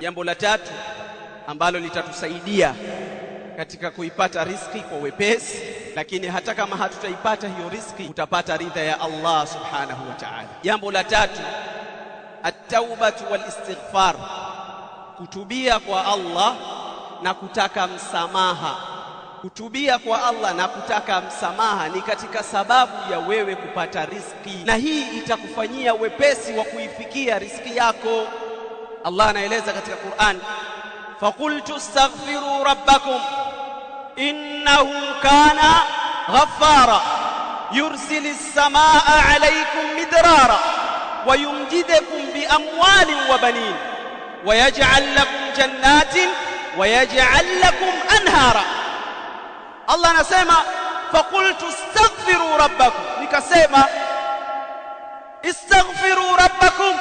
Jambo la tatu ambalo litatusaidia katika kuipata riziki kwa wepesi, lakini hata kama hatutaipata hiyo riziki utapata ridha ya Allah subhanahu wa ta'ala. Jambo la tatu, at-taubatu wal istighfar, kutubia kwa Allah na kutaka msamaha. Kutubia kwa Allah na kutaka msamaha ni katika sababu ya wewe kupata riziki, na hii itakufanyia wepesi wa kuifikia riziki yako. Allah anaeleza katika Qur'an, faqultu astaghfiru rabbakum innahu kana ghaffara yursilis samaa alaykum midrara wa yumdidukum bi amwalin wa banin wa yaj'al lakum jannatin wa yaj'al lakum anhara. Allah anasema faqultu astaghfiru rabbakum, nikasema istaghfiru rabbakum,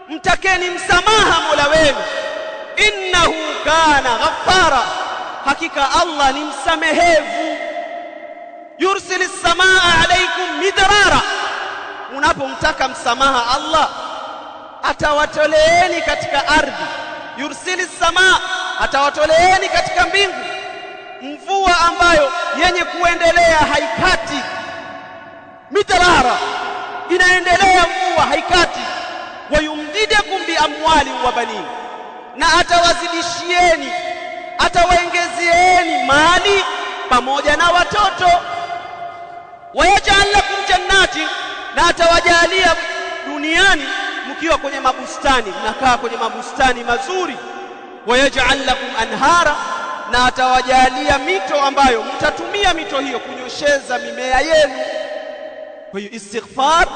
mtakeni msamaha Mola wenu, innahu kana ghaffara, hakika Allah ni msamehevu. Yursilis samaa alaykum midrara, unapomtaka msamaha Allah atawatoleeni katika ardhi. Yursilis samaa, atawatoleeni katika mbingu mvua ambayo yenye kuendelea haikati. Midrara, inaendelea mvua haikati. Wayumdidukum bi amwali wa banin, na atawazidishieni, atawaongezeeni mali pamoja na watoto. Wayaj'al lakum jannati, na atawajalia duniani mkiwa kwenye mabustani, mnakaa kwenye mabustani mazuri. Wayaj'al lakum anhara, na atawajalia mito ambayo mtatumia mito hiyo kunyosheza mimea yenu. Kwa hiyo istighfar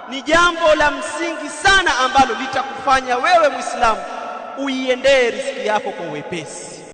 ni jambo la msingi sana ambalo litakufanya wewe Muislamu uiendee riziki yako kwa wepesi.